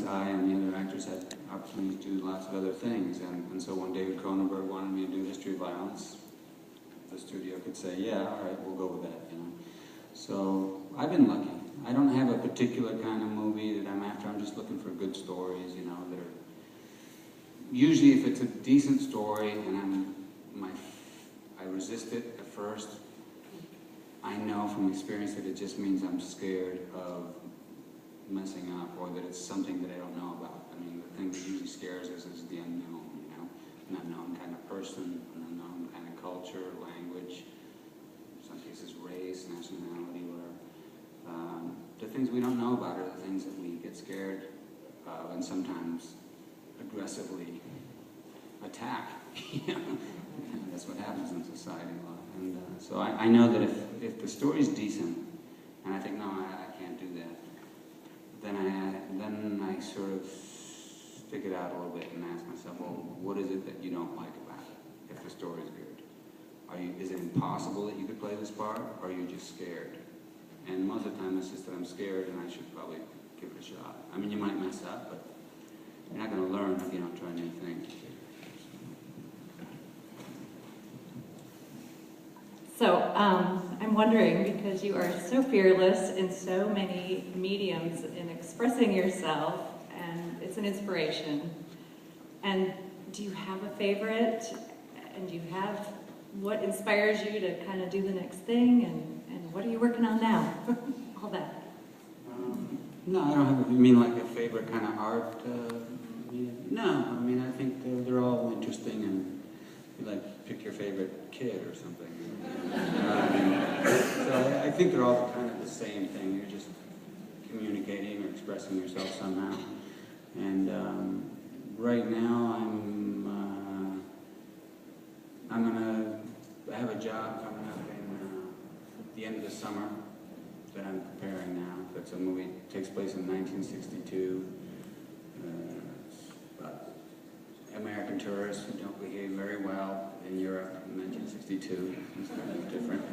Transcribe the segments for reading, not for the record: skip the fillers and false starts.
high, and the other actors had opportunities to do lots of other things. And so when David Cronenberg wanted me to do History of Violence, the studio could say, yeah, all right, we'll go with that, you know. So I've been lucky. I don't have a particular kind of movie that I'm after. I'm just looking for good stories, you know, that are... Usually if it's a decent story and I resist it at first, I know from experience that it just means I'm scared of messing up, or that it's something that I don't know about. I mean, the thing that usually scares us is the unknown, you know, an unknown kind of person, an unknown kind of culture, language, in some cases race, nationality, whatever. The things we don't know about are the things that we get scared of and sometimes aggressively attack. You know? And that's what happens in society a lot. And so I know that if the story's decent, and I think, no, I can't do that, then I sort of stick it out a little bit and ask myself, well, what is it that you don't like about it, if the story's good? Is it impossible that you could play this part, or are you just scared? And most of the time it's just that I'm scared and I should probably give it a shot. I mean, you might mess up, but you're not going to learn if you don't try new things. So, I'm wondering, because you are so fearless in so many mediums in expressing yourself, and it's an inspiration, and do you have a favorite? And do you have what inspires you to kind of do the next thing? And what are you working on now? All that. No, I don't have, you mean like a favorite kind of art medium? No, I mean, I think they're all interesting, and you like pick your favorite kid or something. So I think they're all kind of the same thing. You're just communicating or expressing yourself somehow. And right now I'm gonna have a job coming up in the end of the summer that I'm preparing now. That's a movie that takes place in 1962. It's about American tourists who don't behave very well in Europe in 1962. It's kind of different.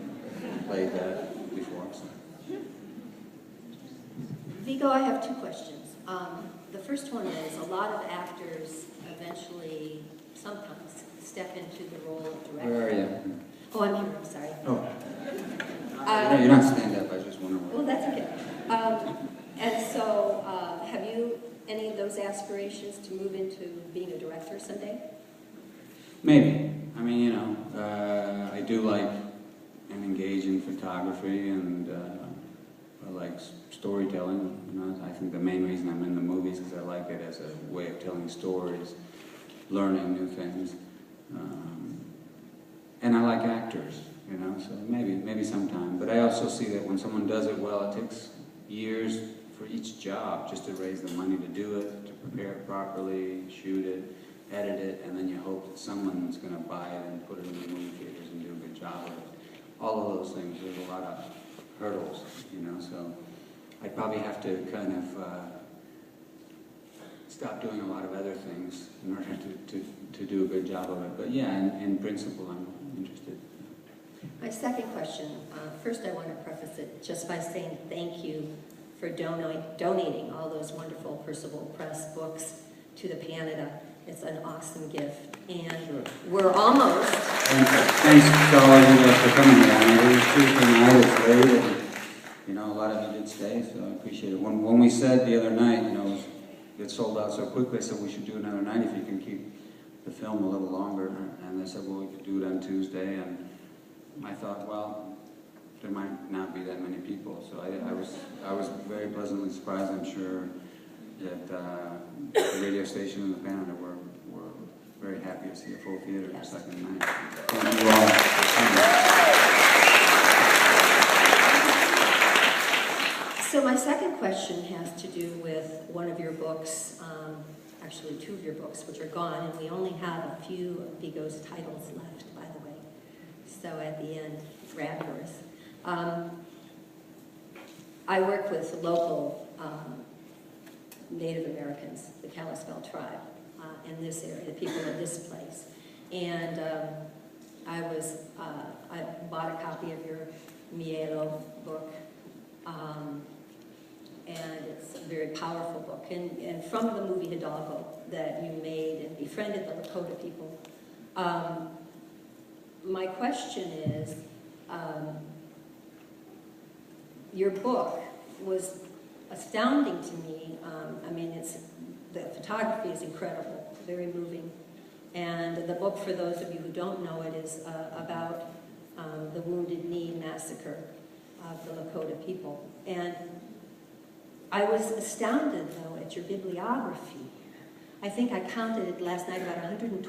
I played that before. So. Viggo, I have two questions. The first one is, a lot of actors eventually, sometimes, step into the role of director. Where are you? Oh, I'm here, I'm sorry. Oh. No, you're not stand up, I was just wondering. Well, that's okay. And so, have you any of those aspirations to move into being a director someday? Maybe. I mean, you know, I do like and engage in photography, and I like storytelling. You know, I think the main reason I'm in the movies is because I like it as a way of telling stories, learning new things, and I like actors. You know, so maybe sometime. But I also see that when someone does it well, it takes years for each job just to raise the money to do it, to prepare it properly, shoot it, edit it, and then you hope that someone's going to buy it and put it in the movie theaters and do a good job of it. All of those things, there's a lot of hurdles, you know, so I probably have to kind of stop doing a lot of other things in order to do a good job of it. But yeah, in principle, I'm interested. My second question, first I want to preface it just by saying thank you for donating all those wonderful Percival Press books to the Panida. It's an awesome gift. And sure. We're almost... Thanks to all of you guys for coming here. I mean, it was Tuesday night, it's late, and, you know, a lot of you did stay, so I appreciate it. When we said the other night, you know, it sold out so quickly, I said we should do another night if you can keep the film a little longer. And they said, well, we could do it on Tuesday, and I thought, well, there might not be that many people, so I was very pleasantly surprised. I'm sure that the radio station and the Panida were very happy to see a full theater the second night. Thank you all for coming. So my second question has to do with one of your books, actually two of your books, which are gone, and we only have a few of Viggo's titles left, by the way. So at the end, grab yours. I work with local Native Americans, the Kalispel tribe, in this area, the people of this place. And I bought a copy of your Mielo book, and it's a very powerful book. And from the movie Hidalgo that you made and befriended the Lakota people, my question is, your book was astounding to me. I mean, the photography is incredible, very moving. And the book, for those of you who don't know it, is about the Wounded Knee massacre of the Lakota people. And I was astounded, though, at your bibliography. I think I counted it last night about 120